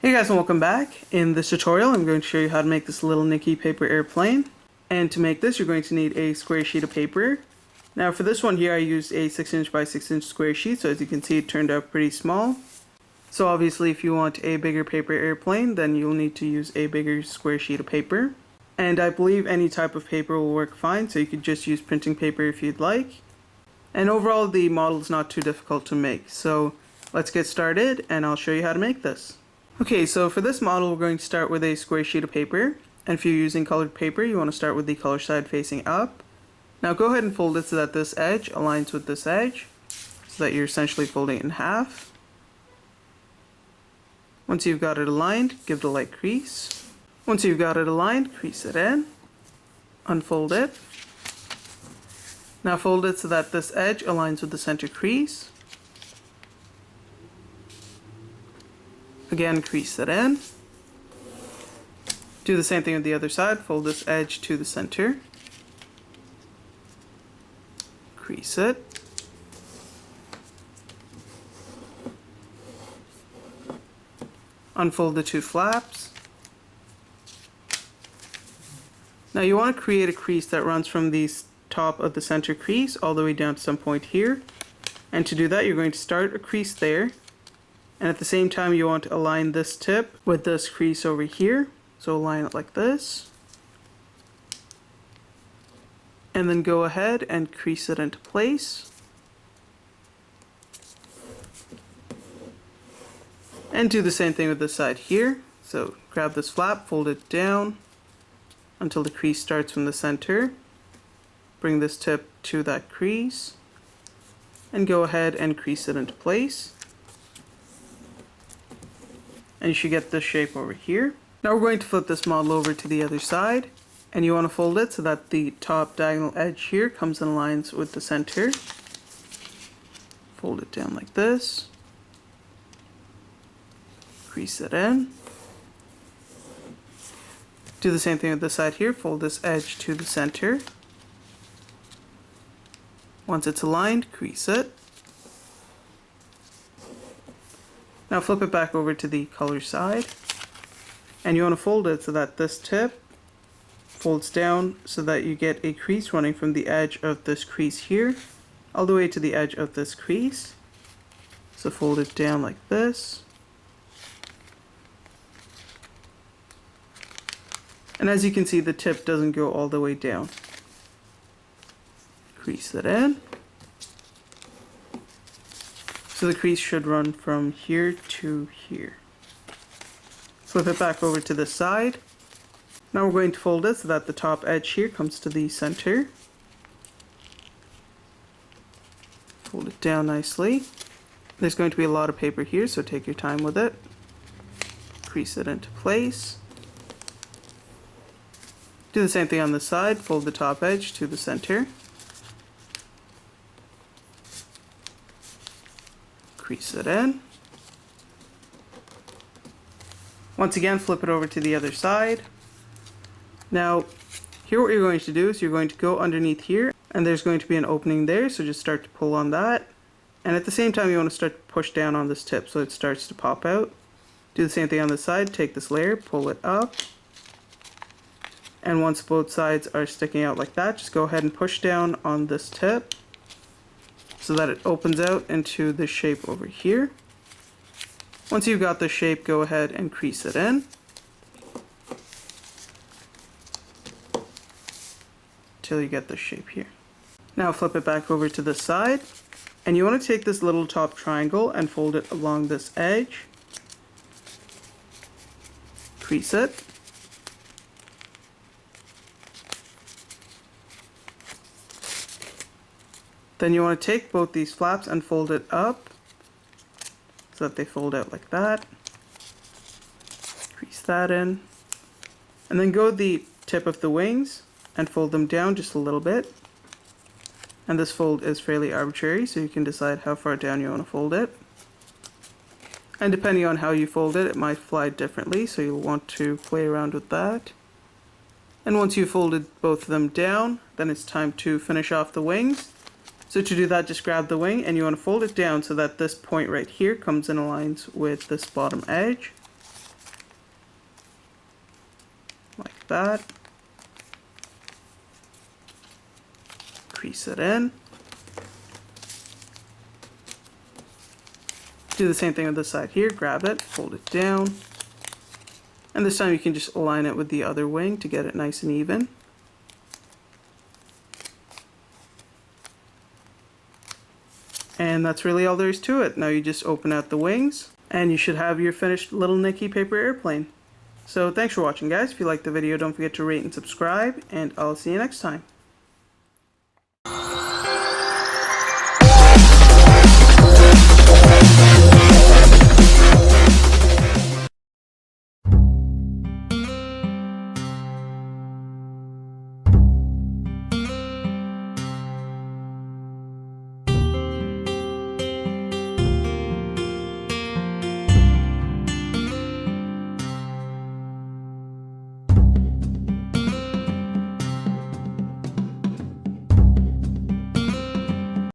Hey guys, and welcome back. In this tutorial I'm going to show you how to make this Little Nicky paper airplane. And to make this you're going to need a square sheet of paper. Now for this one here I used a 6" by 6" square sheet, so as you can see it turned out pretty small. So obviously if you want a bigger paper airplane then you'll need to use a bigger square sheet of paper. And I believe any type of paper will work fine, so you could just use printing paper if you'd like. And overall the model is not too difficult to make, so let's get started and I'll show you how to make this. Okay, so for this model we're going to start with a square sheet of paper, and if you're using colored paper you want to start with the color side facing up. Now go ahead and fold it so that this edge aligns with this edge, so that you're essentially folding it in half. Once you've got it aligned, give it a light crease. Once you've got it aligned, crease it in, unfold it. Now fold it so that this edge aligns with the center crease. Again, crease it in. Do the same thing with the other side. Fold this edge to the center. Crease it. Unfold the two flaps. Now you want to create a crease that runs from the top of the center crease all the way down to some point here. And to do that you're going to start a crease there. And at the same time you want to align this tip with this crease over here. So align it like this. And then go ahead and crease it into place. And do the same thing with this side here. So grab this flap, fold it down until the crease starts from the center. Bring this tip to that crease. And go ahead and crease it into place. And you should get this shape over here. Now we're going to flip this model over to the other side, and you want to fold it so that the top diagonal edge here comes in lines with the center. Fold it down like this. Crease it in. Do the same thing with this side here. Fold this edge to the center. Once it's aligned, crease it. Now flip it back over to the color side, and you want to fold it so that this tip folds down so that you get a crease running from the edge of this crease here all the way to the edge of this crease. So fold it down like this. And as you can see, the tip doesn't go all the way down. Crease it in. So the crease should run from here to here. Flip it back over to the side. Now we're going to fold it so that the top edge here comes to the center. Fold it down nicely. There's going to be a lot of paper here, so take your time with it. Crease it into place. Do the same thing on the side. Fold the top edge to the center. Crease it in. Once again, flip it over to the other side. Now, here what you're going to do is you're going to go underneath here, and there's going to be an opening there, so just start to pull on that. And at the same time, you want to start to push down on this tip so it starts to pop out. Do the same thing on the side. Take this layer, pull it up. And once both sides are sticking out like that, just go ahead and push down on this tip so that it opens out into this shape over here. Once you've got the shape, go ahead and crease it in till you get this shape here. Now flip it back over to the side, and you want to take this little top triangle and fold it along this edge. Crease it. Then you want to take both these flaps and fold it up so that they fold out like that. Crease that in. And then go the tip of the wings and fold them down just a little bit. And this fold is fairly arbitrary, so you can decide how far down you want to fold it. And depending on how you fold it, it might fly differently, so you'll want to play around with that. And once you've folded both of them down, then it's time to finish off the wings. So to do that, just grab the wing and you want to fold it down so that this point right here comes in lines with this bottom edge. that. Crease it in. Do the same thing on this side here. Grab it, fold it down. And this time you can just align it with the other wing to get it nice and even. And that's really all there is to it. Now you just open out the wings and you should have your finished Little Nicky paper airplane. So thanks for watching, guys. If you liked the video, don't forget to rate and subscribe, and I'll see you next time.